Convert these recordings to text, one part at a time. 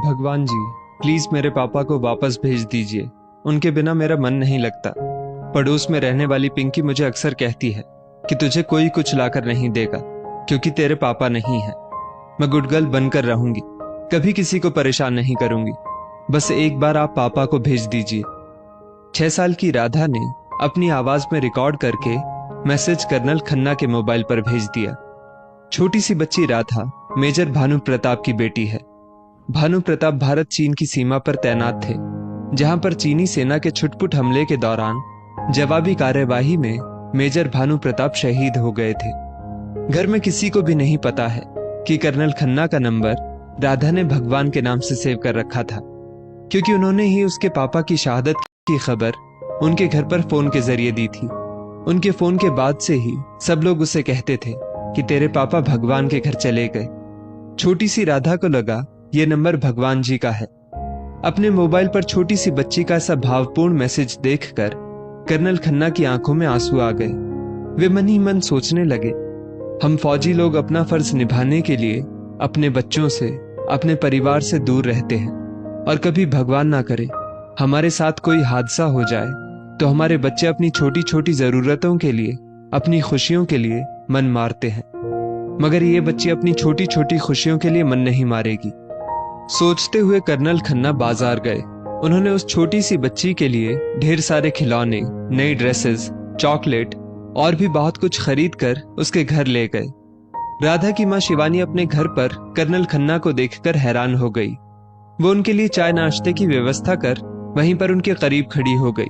भगवान जी, प्लीज मेरे पापा को वापस भेज दीजिए। उनके बिना मेरा मन नहीं लगता। पड़ोस में रहने वाली पिंकी मुझे अक्सर कहती है कि तुझे कोई कुछ लाकर नहीं देगा क्योंकि तेरे पापा नहीं हैं। मैं गुड गर्ल बनकर रहूंगी, कभी किसी को परेशान नहीं करूंगी। बस एक बार आप पापा को भेज दीजिए। 6 साल की राधा ने अपनी आवाज में रिकॉर्ड करके मैसेज कर्नल खन्ना के मोबाइल पर भेज दिया। छोटी सी बच्ची राधा मेजर भानु प्रताप की बेटी है। भानु प्रताप भारत चीन की सीमा पर तैनात थे, जहां पर चीनी सेना के छुटपुट हमले के दौरान जवाबी कार्यवाही में मेजर भानु प्रताप शहीद हो गए थे। घर में किसी को भी नहीं पता है कि कर्नल खन्ना का नंबर राधा ने भगवान के नाम से सेव कर रखा था, क्योंकि उन्होंने ही उसके पापा की शहादत की खबर उनके घर पर फोन के जरिए दी थी। उनके फोन के बाद से ही सब लोग उसे कहते थे कि तेरे पापा भगवान के घर चले गए। छोटी सी राधा को लगा ये नंबर भगवान जी का है। अपने मोबाइल पर छोटी सी बच्ची का ऐसा भावपूर्ण मैसेज देखकर कर्नल खन्ना की आंखों में आंसू आ गए। वे मन ही मन सोचने लगे, हम फौजी लोग अपना फर्ज निभाने के लिए अपने बच्चों से, अपने परिवार से दूर रहते हैं, और कभी भगवान ना करे हमारे साथ कोई हादसा हो जाए तो हमारे बच्चे अपनी छोटी छोटी जरूरतों के लिए, अपनी खुशियों के लिए मन मारते हैं, मगर ये बच्ची अपनी छोटी छोटी खुशियों के लिए मन नहीं मारेगी। सोचते हुए कर्नल खन्ना बाजार गए। उन्होंने उस छोटी सी बच्ची के लिए ढेर सारे खिलौने, नई ड्रेसेस, चॉकलेट और भी बहुत कुछ खरीद कर उसके घर ले गए। राधा की माँ शिवानी अपने घर पर कर्नल खन्ना को देखकर हैरान हो गई। वो उनके लिए चाय नाश्ते की व्यवस्था कर वहीं पर उनके करीब खड़ी हो गई।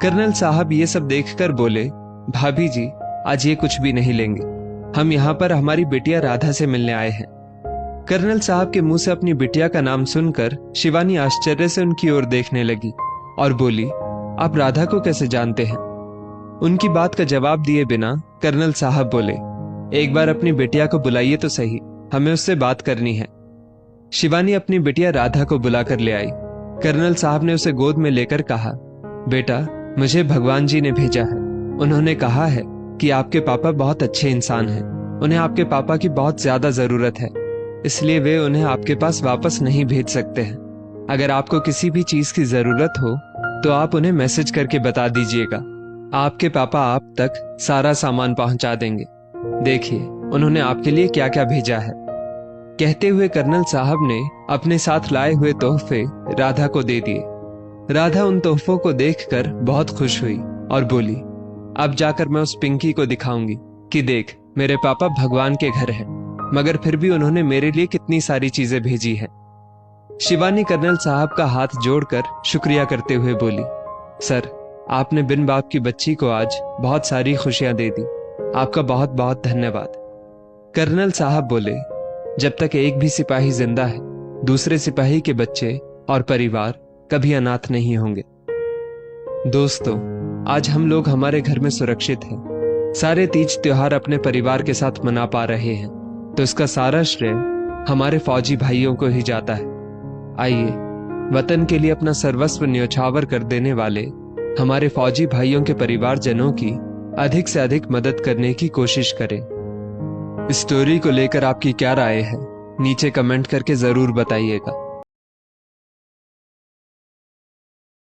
कर्नल साहब ये सब देखकर बोले, भाभी जी, आज ये कुछ भी नहीं लेंगे, हम यहाँ पर हमारी बिटिया राधा से मिलने आए हैं। कर्नल साहब के मुंह से अपनी बिटिया का नाम सुनकर शिवानी आश्चर्य से उनकी ओर देखने लगी और बोली, आप राधा को कैसे जानते हैं? उनकी बात का जवाब दिए बिना कर्नल साहब बोले, एक बार अपनी बिटिया को बुलाइए तो सही, हमें उससे बात करनी है। शिवानी अपनी बिटिया राधा को बुलाकर ले आई। कर्नल साहब ने उसे गोद में लेकर कहा, बेटा, मुझे भगवान जी ने भेजा है। उन्होंने कहा है कि आपके पापा बहुत अच्छे इंसान हैं, उन्हें आपके पापा की बहुत ज्यादा जरूरत है, इसलिए वे उन्हें आपके पास वापस नहीं भेज सकते हैं। अगर आपको किसी भी चीज की जरूरत हो तो आप उन्हें मैसेज करके बता दीजिएगा, आपके पापा आप तक सारा सामान पहुंचा देंगे। देखिए उन्होंने आपके लिए क्या क्या भेजा है। कहते हुए कर्नल साहब ने अपने साथ लाए हुए तोहफे राधा को दे दिए। राधा उन तोहफों को देखकर बहुत खुश हुई और बोली, अब जाकर मैं उस पिंकी को दिखाऊंगी कि देख, मेरे पापा भगवान के घर हैं, मगर फिर भी उन्होंने मेरे लिए कितनी सारी चीजें भेजी हैं। शिवानी कर्नल साहब का हाथ जोड़कर शुक्रिया करते हुए बोली, सर, आपने बिन बाप की बच्ची को आज बहुत सारी खुशियां दे दी, आपका बहुत बहुत धन्यवाद। कर्नल साहब बोले, जब तक एक भी सिपाही जिंदा है, दूसरे सिपाही के बच्चे और परिवार कभी अनाथ नहीं होंगे। दोस्तों, आज हम लोग हमारे घर में सुरक्षित हैं, सारे तीज त्योहार अपने परिवार के साथ मना पा रहे हैं, तो इसका सारा श्रेय हमारे फौजी भाइयों को ही जाता है। आइए वतन के लिए अपना सर्वस्व न्यौछावर कर देने वाले हमारे फौजी भाइयों के परिवारजनों की अधिक से अधिक मदद करने की कोशिश करें। इस स्टोरी को लेकर आपकी क्या राय है, नीचे कमेंट करके जरूर बताइएगा।